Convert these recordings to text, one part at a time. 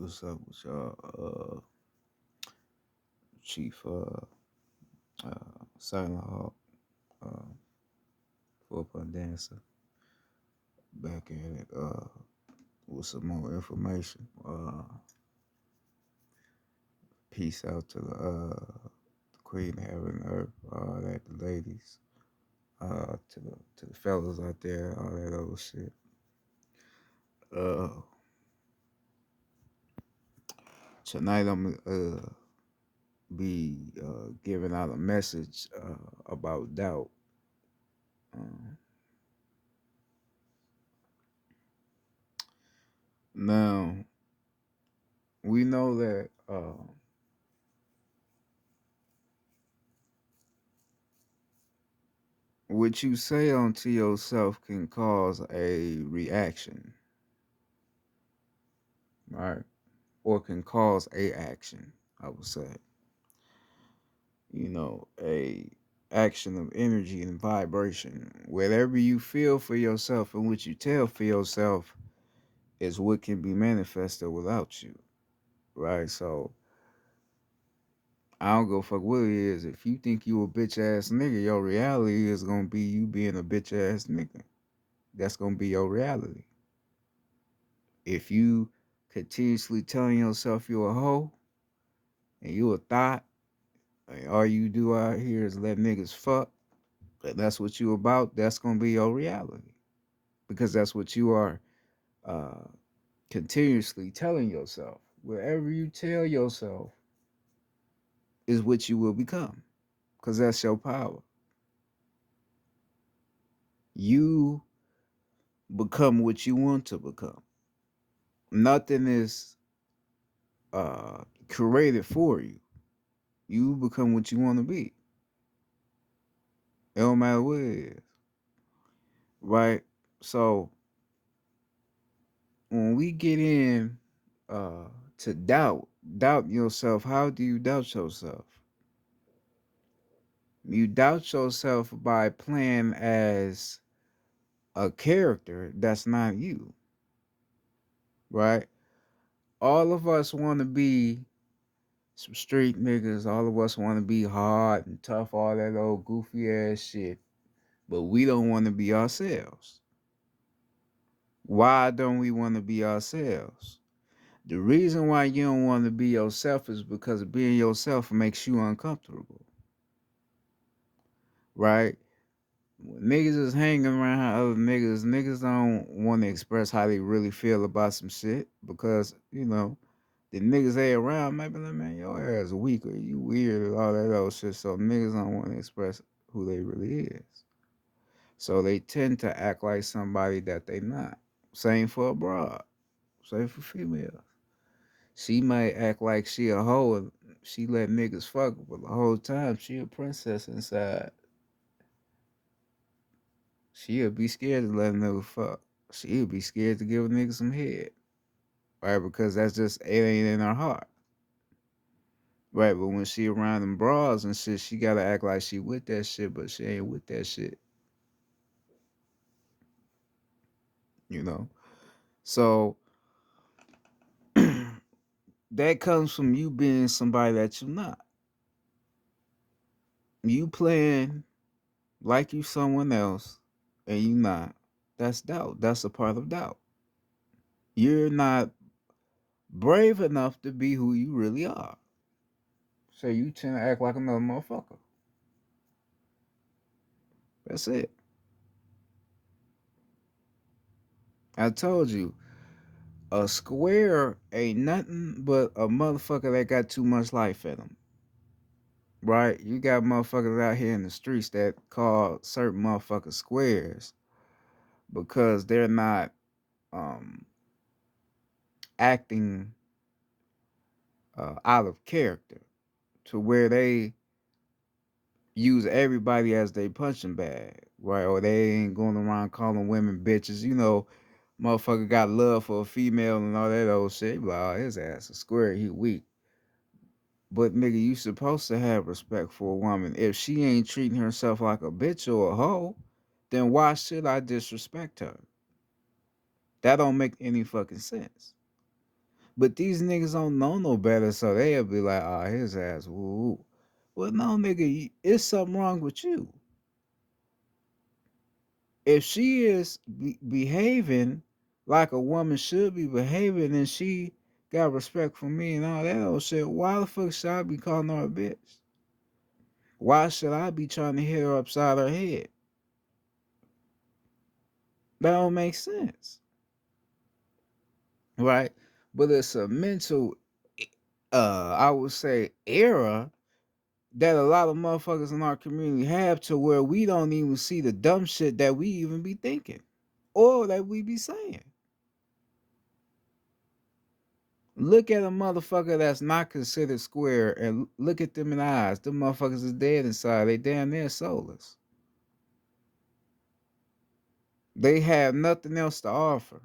What's up with y'all? Chief Silent Hawk, uh, 4 Point Dancer, back at it with some more information. Peace out to the Queen of Heaven and Earth, all that, the ladies, to the fellas out there, all that other shit. Uh, Tonight I'm be giving out a message about doubt. Um, Now we know that what you say unto yourself can cause a reaction, right? Or can cause a action, I would say. A action of energy and vibration. Whatever you feel for yourself and what you tell for yourself is what can be manifested without you, right? So I don't go fuck what it is. If you think you a bitch ass nigga, your reality is gonna be you being a bitch ass nigga. That's gonna be your reality. If you continuously telling yourself you a hoe and you a thought, and all you do out here is let niggas fuck, and that's what you about, that's gonna be your reality. Because that's what you are uh, continuously telling yourself. Wherever you tell yourself is what you will become. Because that's your power. You become what you want to become. Nothing is created for you. You become what you want to be. It don't matter what it is. Right? So when we get in uh, to doubt yourself, how do you doubt yourself? You doubt yourself by playing as a character that's not you, right? All of us want to be some street niggas. All of us want to be hard and tough, all that old goofy ass shit. But we don't want to be ourselves. Why don't we want to be ourselves? The reason why you don't want to be yourself is because being yourself makes you uncomfortable, right? When niggas is hanging around other niggas, niggas don't want to express how they really feel about some shit because, the niggas they around might be like, man, your ass weak or you weird or all that other shit. So niggas don't want to express who they really is. So they tend to act like somebody that they not. Same for a broad. Same for females. She might act like she a hoe and she let niggas fuck, but the whole time she a princess inside. She'll be scared to let a nigga fuck. She'll be scared to give a nigga some head. Right? Because that's just it ain't in her heart. Right, but when she around them bras and shit, she gotta act like she with that shit, but she ain't with that shit, you know? So that comes from you being somebody that you're not. You playing like you someone else and you not. That's doubt. That's a part of doubt. You're not brave enough to be who you really are. So you tend to act like another motherfucker. That's it. I told you, a square ain't nothing but a motherfucker that got too much life in him. Right? You got motherfuckers out here in the streets that call certain motherfuckers squares because they're not um, acting out of character to where they use everybody as they punching bag, right? Or they ain't going around calling women bitches. Motherfucker got love for a female and all that old shit. Like, oh, his ass a square, he weak. But nigga, you supposed to have respect for a woman. If she ain't treating herself like a bitch or a hoe, then why should I disrespect her? That don't make any fucking sense. But these niggas don't know no better, so they'll be like, "Oh, his ass, woo." Woo." Well, no, nigga, it's something wrong with you. If she is behaving like a woman should be behaving, and she got respect for me and all that old shit, why the fuck should I be calling her a bitch? Why should I be trying to hit her upside her head? That don't make sense, right? But it's a mental, I would say, error that a lot of motherfuckers in our community have, to where we don't even see the dumb shit that we even be thinking or that we be saying. Look at a motherfucker that's not considered square and look at them in the eyes. Them motherfuckers is dead inside. They damn near soulless. They have nothing else to offer.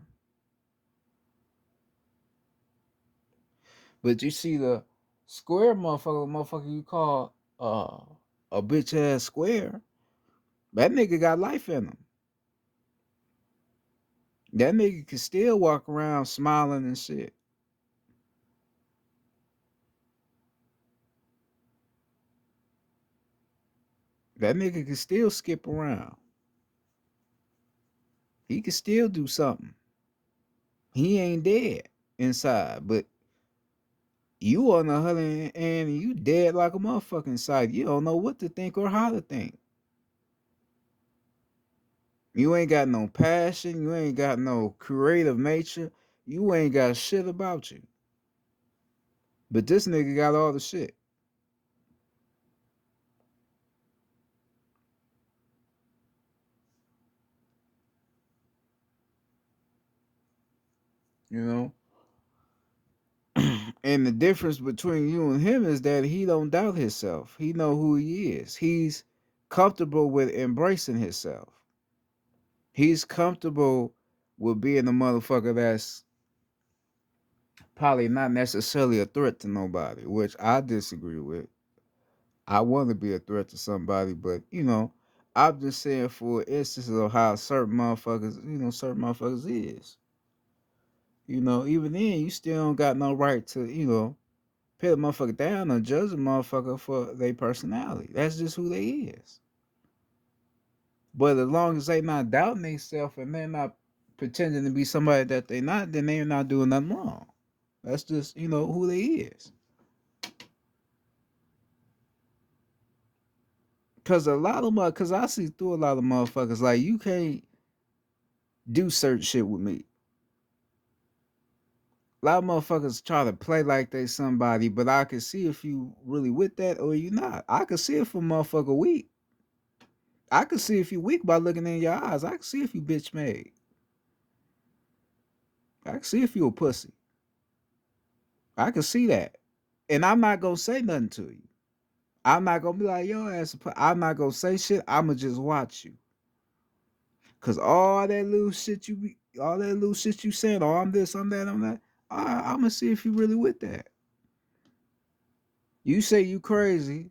But you see the square motherfucker you call a bitch ass square, that nigga got life in him. That nigga can still walk around smiling and shit. That nigga can still skip around. He can still do something. He ain't dead inside, but you on the other end, you dead like a motherfucking inside. You don't know what to think or how to think. You ain't got no passion. You ain't got no creative nature. You ain't got shit about you. But this nigga got all the shit. You know? And the difference between you and him is that he don't doubt himself. He know who he is. He's comfortable with embracing himself. He's comfortable with being a motherfucker that's probably not necessarily a threat to nobody, which I disagree with. I want to be a threat to somebody, but I'm just saying for instances of how certain motherfuckers, certain motherfuckers is. Even then, you still don't got no right to, put a motherfucker down or judge a motherfucker for their personality. That's just who they is. But as long as they not doubting themselves and they're not pretending to be somebody that they not, then they're not doing nothing wrong. That's just, who they is. Cause cause I see through a lot of motherfuckers, like, you can't do certain shit with me. A lot of motherfuckers try to play like they somebody, but I can see if you really with that or you not. I can see if a motherfucker weak. I can see if you weak by looking in your eyes. I can see if you bitch made. I can see if you a pussy. I can see that. And I'm not gonna say nothing to you. I'm not gonna be like, yo ass. I'm not gonna say shit. I'ma just watch you. Cause all that little shit you saying, oh, I'm this, I'm that, I'm that. I'ma see if you really with that. You say you crazy.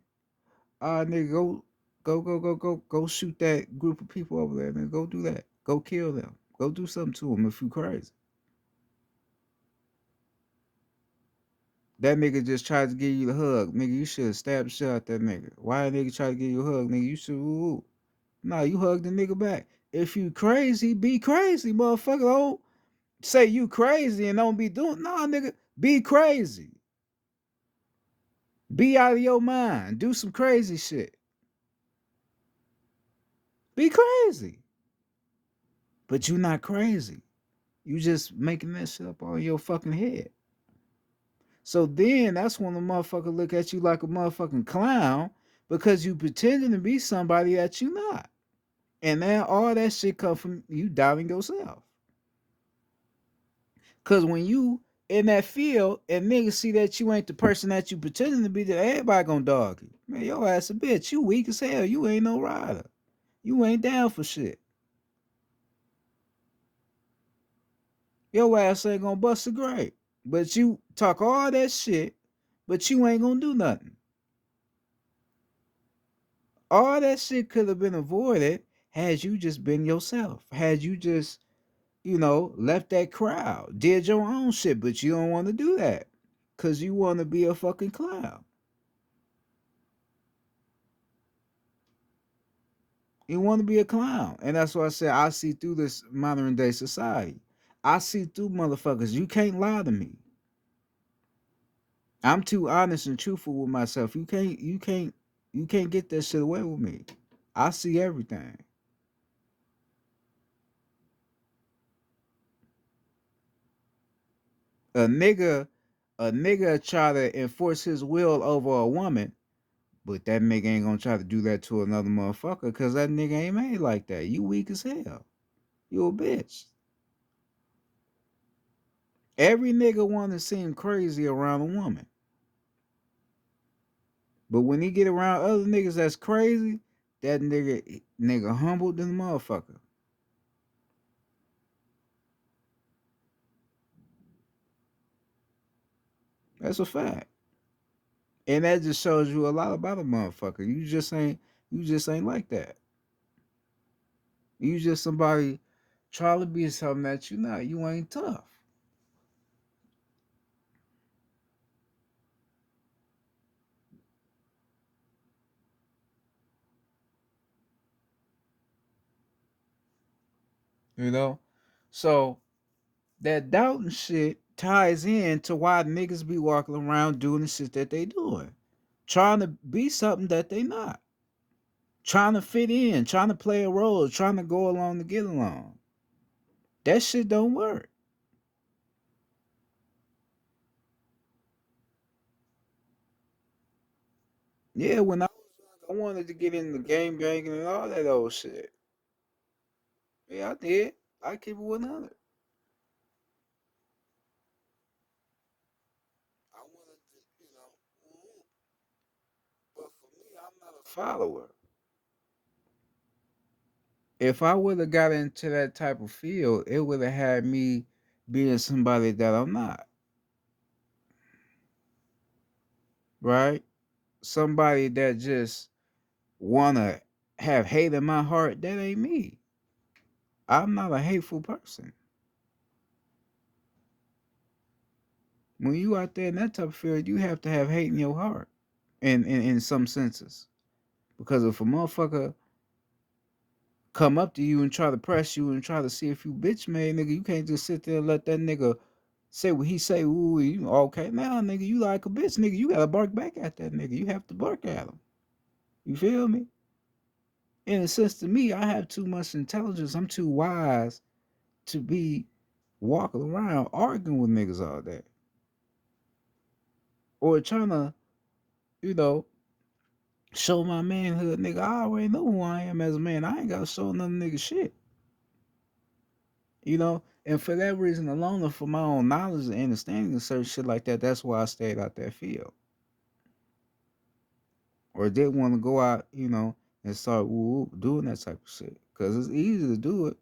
Nigga, go shoot that group of people over there, nigga. Go do that. Go kill them. Go do something to them if you crazy. That nigga just tried to give you the hug. Nigga, you should have stabbed the shit out that nigga. Why a nigga try to give you a hug, nigga? You should, ooh. Nah, you hug the nigga back. If you crazy, be crazy, motherfucker. Don't say you crazy and don't be doing, nah, nigga, be crazy. Be out of your mind. Do some crazy shit. Be crazy. But you not crazy. You just making that shit up on your fucking head. So then that's when the motherfucker look at you like a motherfucking clown because you pretending to be somebody that you not. And then all that shit come from you doubting yourself. Cause when you in that field and niggas see that you ain't the person that you pretending to be, then everybody gonna dog you. Man, your ass a bitch. You weak as hell. You ain't no rider. You ain't down for shit. Your ass ain't gonna bust a grape. But you talk all that shit, but you ain't gonna do nothing. All that shit could have been avoided had you just been yourself. Had you just left that crowd, did your own shit, but you don't want to do that because you want to be a fucking clown. You want to be a clown. And that's why I said I see through this modern day society. I see through motherfuckers. You can't lie to me. I'm too honest and truthful with myself. You can't get that shit away with me. I see everything. A nigga, a nigga try to enforce his will over a woman, but that nigga ain't gonna try to do that to another motherfucker because that nigga ain't made like that. You weak as hell. You a bitch. Every nigga wanna seem crazy around a woman. But when he get around other niggas that's crazy, that nigga humbled than a motherfucker. That's a fact. And that just shows you a lot about a motherfucker. You just ain't like that. You just somebody trying to be something that you not. You ain't tough. You know? So that doubting shit ties in to why niggas be walking around doing the shit that they doing. Trying to be something that they not. Trying to fit in, trying to play a role, trying to go along to get along. That shit don't work. Yeah, when I was young, I wanted to get into game banging and all that old shit. Yeah, I did. I keep it 100. I wanted to, but for me, I'm not a follower. If I would have got into that type of field, it would have had me being somebody that I'm not, right? Somebody that just wanna have hate in my heart. That ain't me. I'm not a hateful person. When you out there in that type of field, you have to have hate in your heart, in some senses. Because if a motherfucker come up to you and try to press you and try to see if you bitch made, nigga, you can't just sit there and let that nigga say what he say. Ooh, you okay now, nigga? You like a bitch, nigga? You gotta bark back at that nigga. You have to bark at him. You feel me? In a sense, to me, I have too much intelligence. I'm too wise to be walking around arguing with niggas all day or trying to, you know, show my manhood, nigga. I already know who I am as a man. I ain't gotta show another nigga shit. And for that reason alone, and for my own knowledge and understanding of certain shit like that, that's why I stayed out that field, or didn't want to go out, and start doing that type of shit, because it's easy to do it,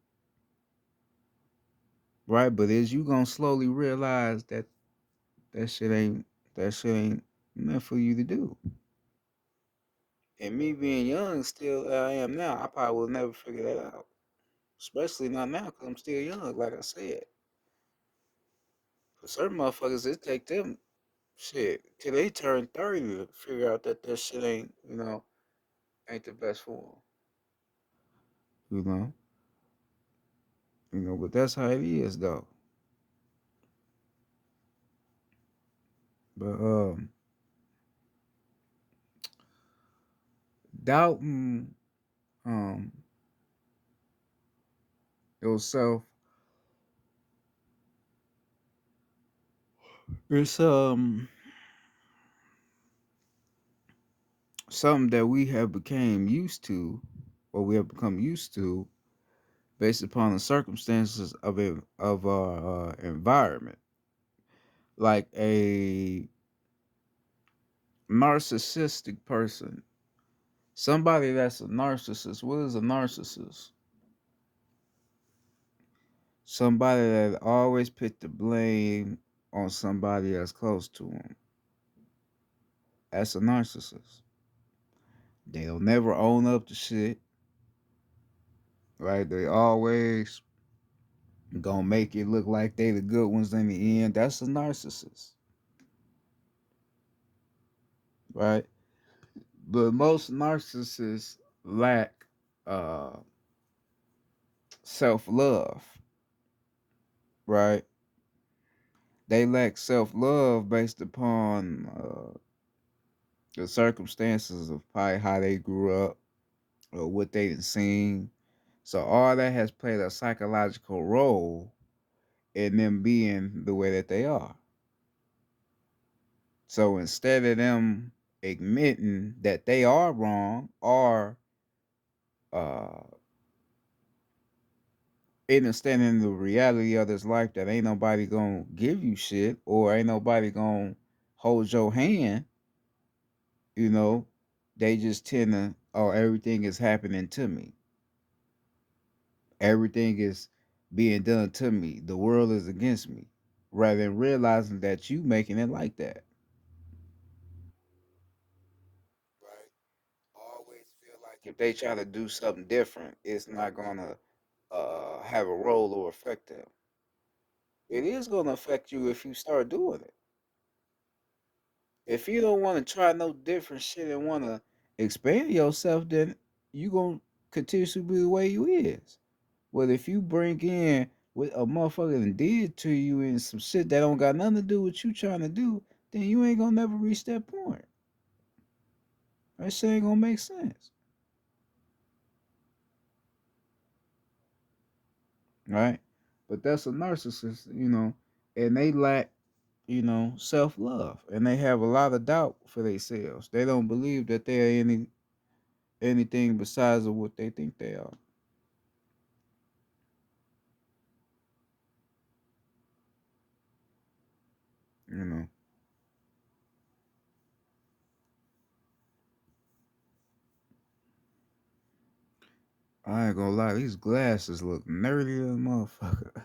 right? But as you gonna slowly realize that that shit ain't that shit ain't meant for you to do. And me being young, still I am now, I probably will never figure that out, especially not now, because I'm still young, like I said. For certain motherfuckers, it take them shit till they turn 30 to figure out that shit ain't the best for them. But that's how it is though. But doubting um yourself is something that we have became used to, or we have become used to based upon the circumstances of our environment. Like a narcissistic person, somebody that's a narcissist. What is a narcissist? Somebody that always put the blame on somebody that's close to them. That's a narcissist. They'll never own up to shit, right? They always Gonna make it look like they the good ones in the end. That's a narcissist, right? But most narcissists lack uh self love, right? They lack self love based upon the circumstances of probably how they grew up or what they done seen. So all that has played a psychological role in them being the way that they are. So instead of them admitting that they are wrong or uh understanding the reality of this life that ain't nobody gonna give you shit or ain't nobody gonna hold your hand, you know, they just tend to, oh, everything is happening to me. Everything is being done to me. The world is against me. Rather than realizing that you making it like that. Right? Always feel like if they try to do something different, it's not gonna have a role or affect them. It is gonna affect you if you start doing it. If you don't want to try no different shit and want to expand yourself, then you gonna continuously be the way you is. But if you bring in what a motherfucker done did to you and some shit that don't got nothing to do with you trying to do, then you ain't gonna never reach that point. That shit ain't gonna make sense, right? But that's a narcissist, and they lack, self love, and they have a lot of doubt for themselves. They don't believe that they are anything besides of what they think they are. You know, I ain't gonna lie, these glasses look nerdy as a motherfucker.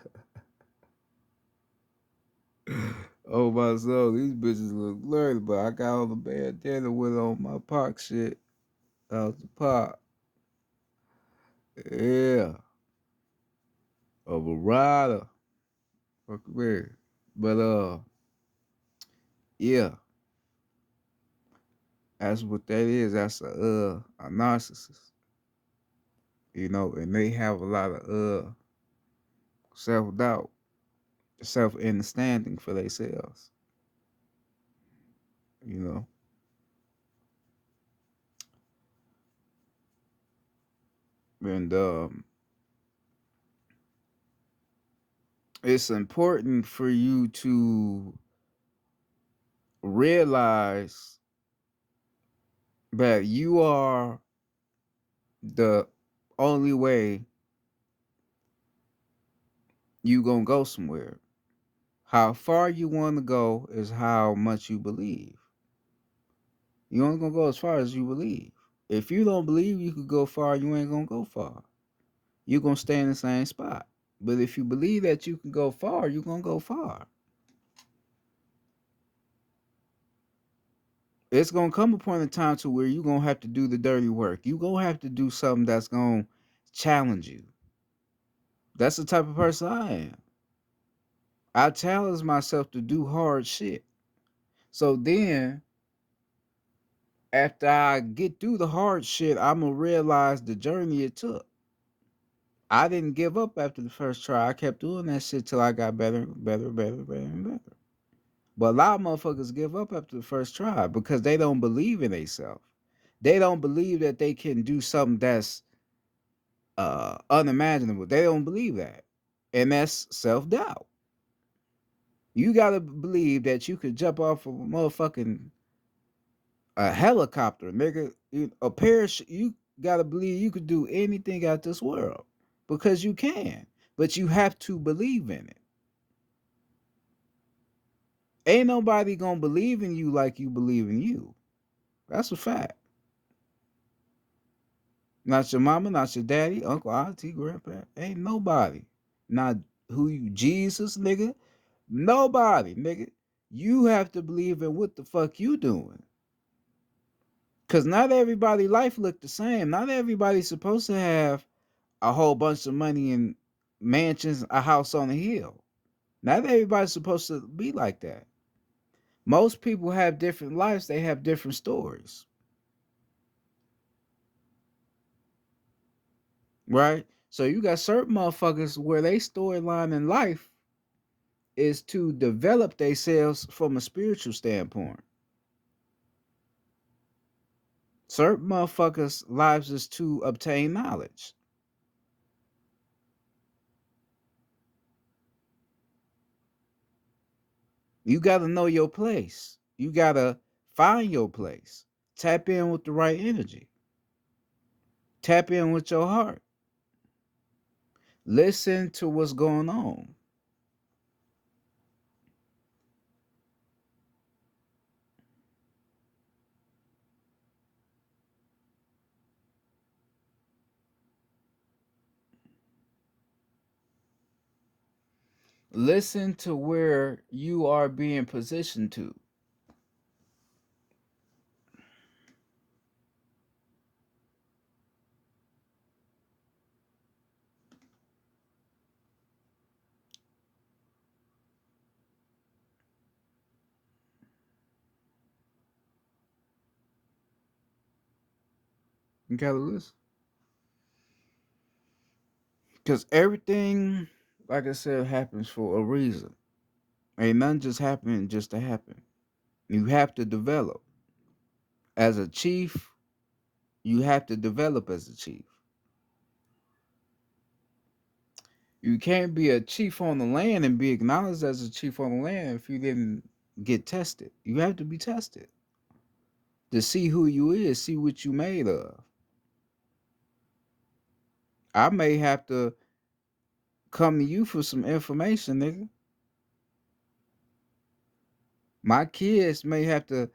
Oh my soul, these bitches look nerdy, but I got all the bandana with on my pock shit out the pot. Yeah, of a rider. Fuck weird. But yeah, that's what that is. That's a narcissist. And they have a lot of self doubt, self understanding for themselves. You know, and it's important for you to realize that you are the only way you gonna go somewhere. How far you want to go is how much you believe. You only gonna go as far as you believe. If you don't believe you could go far, you ain't gonna go far. You gonna stay in the same spot. But if you believe that you can go far, you gonna go far. It's gonna come a point in time to where you gonna have to do the dirty work. You gonna have to do something that's gonna challenge you. That's the type of person I am. I challenge myself to do hard shit. So then after I get through the hard shit, I'm gonna realize the journey it took. I didn't give up after the first try. I kept doing that shit till I got better, better, better, better, and better. But a lot of motherfuckers give up after the first try because they don't believe in themselves. They don't believe that they can do something that's unimaginable. They don't believe that, and that's self doubt. You gotta believe that you could jump off of a motherfucking a helicopter, nigga, a parachute. You gotta believe you could do anything out this world because you can, but you have to believe in it. Ain't nobody gonna believe in you like you believe in you. That's a fact. Not your mama, not your daddy, uncle, auntie, grandpa. Ain't nobody. Not who you, Jesus, nigga. Nobody, nigga. You have to believe in what the fuck you doing. Cause not everybody life look the same. Not everybody's supposed to have a whole bunch of money and mansions, a house on a hill. Not everybody's supposed to be like that. Most people have different lives, they have different stories, right? So you got certain motherfuckers where they storyline in life is to develop themselves from a spiritual standpoint. Certain motherfuckers' lives is to obtain knowledge. You got to know your place. You got to find your place. Tap in with the right energy. Tap in with your heart. Listen to what's going on. Listen to where you are being positioned to. You got to listen. Because everything, like I said, happens for a reason. Ain't nothing just happening just to happen. You have to develop. As a chief, you have to develop as a chief. You can't be a chief on the land and be acknowledged as a chief on the land if you didn't get tested. You have to be tested to see who you is, see what you made of. I may have to come to you for some information, nigga. My kids may have to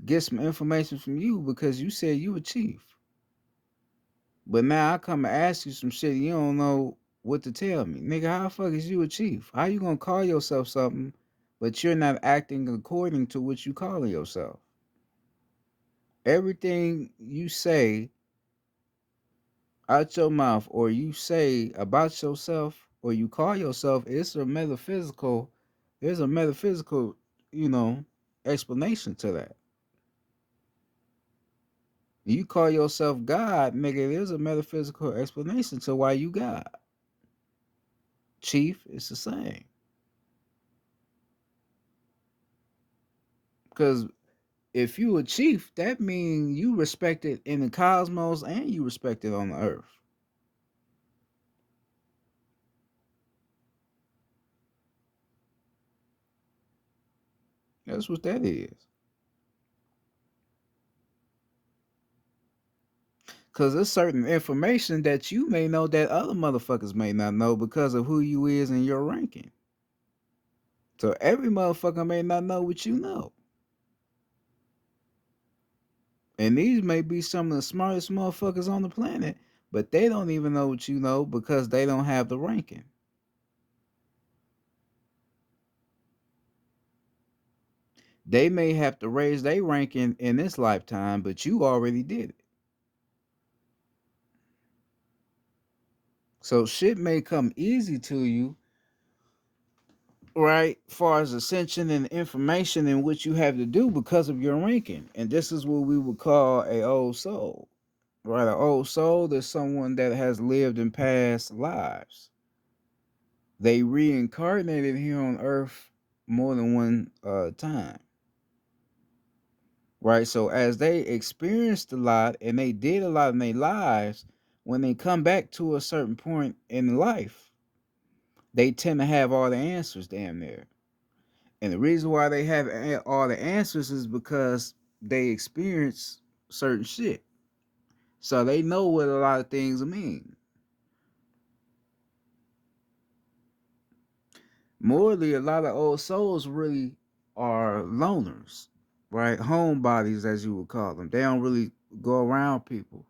get some information from you because you said you a chief. But now I come and ask you some shit you don't know what to tell me. Nigga, how the fuck is you a chief? How you gonna call yourself something, but you're not acting according to what you calling yourself? Everything you say out your mouth or you say about yourself or you call yourself, there's a metaphysical, you know, explanation to that. You call yourself God, nigga, there's a metaphysical explanation to why you God. Chief, it's the same. Because if you a chief, that means you respected in the cosmos and you respected on the earth. That's what that is. Because there's certain information that you may know that other motherfuckers may not know because of who you is and your ranking. So every motherfucker may not know what you know. And these may be some of the smartest motherfuckers on the planet, but they don't even know what you know because they don't have the ranking. They may have to raise their ranking in this lifetime, but you already did it. So shit may come easy to you, right? Far as ascension and information and what you have to do because of your ranking. And this is what we would call a old soul. Right? An old soul is someone that has lived in past lives. They reincarnated here on earth more than one time. Right? So as they experienced a lot and they did a lot in their lives, when they come back to a certain point in life, they tend to have all the answers damn near. And the reason why they have all the answers is because they experience certain shit. So they know what a lot of things mean. Morally, a lot of old souls really are loners, right? Homebodies, as you would call them. They don't really go around people.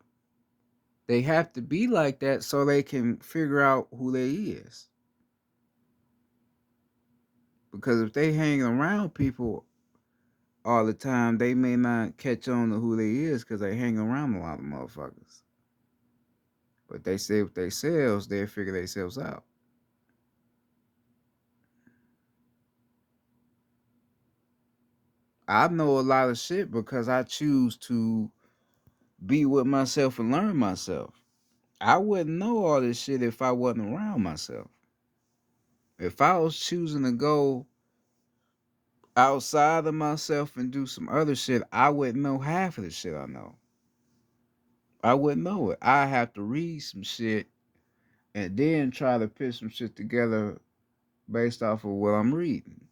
They have to be like that so they can figure out who they is. Because if they hang around people all the time, they may not catch on to who they is because they hang around a lot of motherfuckers. But they say with themselves, they'll figure themselves out. I know a lot of shit because I choose to be with myself and learn myself. I wouldn't know all this shit if I wasn't around myself. If I was choosing to go outside of myself and do some other shit, I wouldn't know half of the shit I know. I wouldn't know it. I have to read some shit and then try to put some shit together based off of what I'm reading.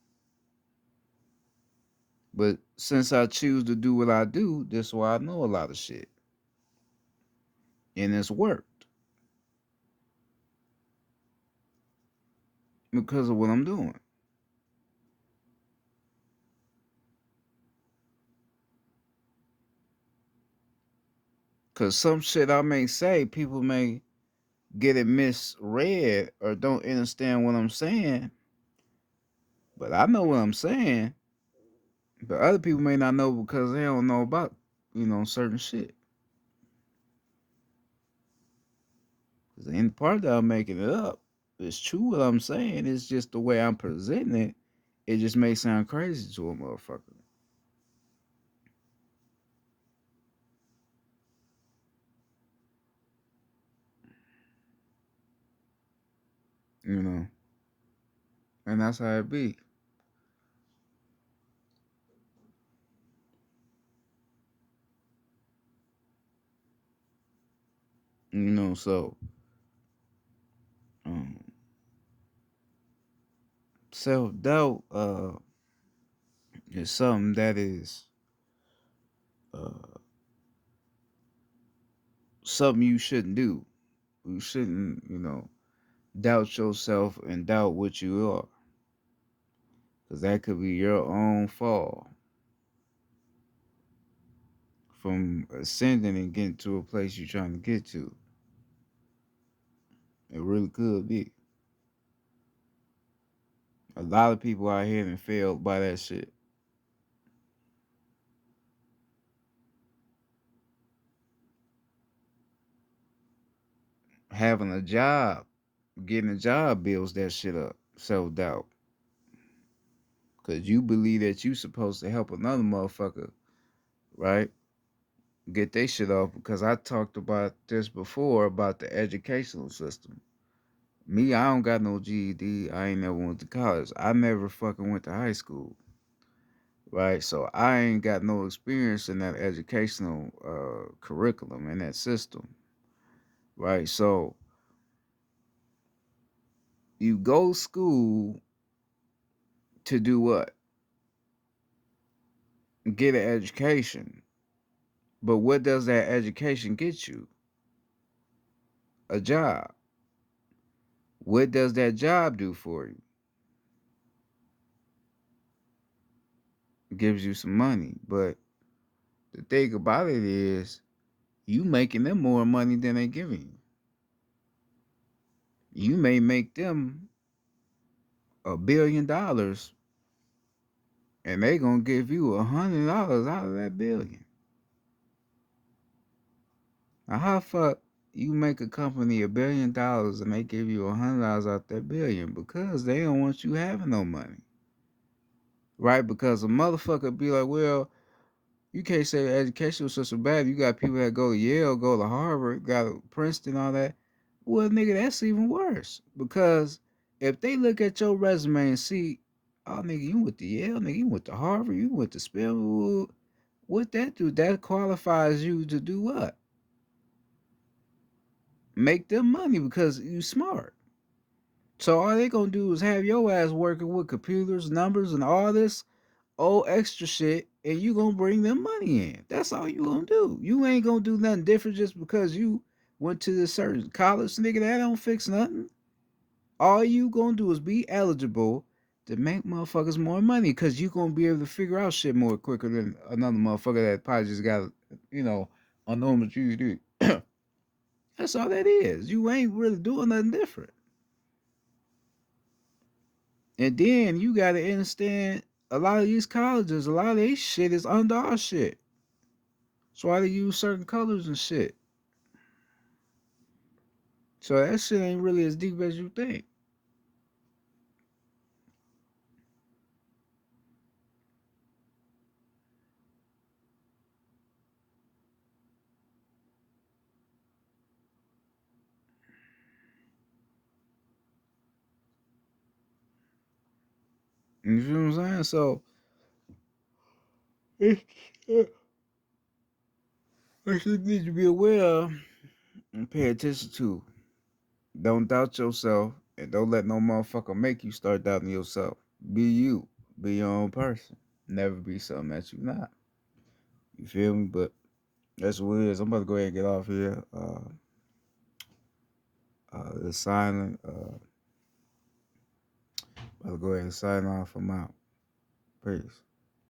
But since I choose to do what I do, that's why I know a lot of shit. And it's worked because of what I'm doing. Because some shit I may say, people may get it misread or don't understand what I'm saying. But I know what I'm saying. But other people may not know because they don't know about, certain shit. Because in part that I'm making it up, it's true what I'm saying. It's just the way I'm presenting it. It just may sound crazy to a motherfucker. You know, and that's how it be. So um, self doubt is something that is uh, something you shouldn't do. You shouldn't, doubt yourself and doubt what you are, because that could be your own fall from ascending and getting to a place you're trying to get to. It really could be. A lot of people out here have failed by that shit. Having a job, getting a job builds that shit up. Self doubt. Because you believe that you supposed to help another motherfucker, right? Get they shit off. Because I talked about this before about the educational system. Me, I don't got no GED. I ain't never went to college. I never fucking went to high school, right? So I ain't got no experience in that educational curriculum and that system, right? So you go to school to do what? Get an education. But what does that education get you? A job. What does that job do for you? It gives you some money. But the thing about it is, you making them more money than they giving you. You may make them $1 billion, and they gonna give you $100 out of that billion. Now, how fuck you make a company $1 billion and they give you $100 out that billion? Because they don't want you having no money, right? Because a motherfucker be like, well, you can't say the educational system bad. You got people that go to Yale, go to Harvard, got Princeton, all that. Well, nigga, that's even worse. Because if they look at your resume and see, oh, nigga, you went to Yale, nigga, you went to Harvard, you went to Spelman, what that do? That qualifies you to do what? Make them money because you smart. So all they gonna do is have your ass working with computers, numbers, and all this old extra shit, and you gonna bring them money in. That's all you gonna do. You ain't gonna do nothing different just because you went to this certain college, nigga. That don't fix nothing. All you gonna do is be eligible to make motherfuckers more money because you gonna be able to figure out shit more quicker than another motherfucker that probably just got, you know, a normal GED. That's all that is. You ain't really doing nothing different. And then you gotta understand a lot of these colleges, a lot of these shit is under our shit. That's why they use certain colors and shit. So that shit ain't really as deep as you think. You feel what I'm saying? So it's what you need to be aware of and pay attention to. Don't doubt yourself and don't let no motherfucker make you start doubting yourself. Be you. Be your own person. Never be something that you not. You feel me? But that's what it is. I'm about to go ahead and get off here. The silent. About to go ahead and sign off. I'm out. Peace.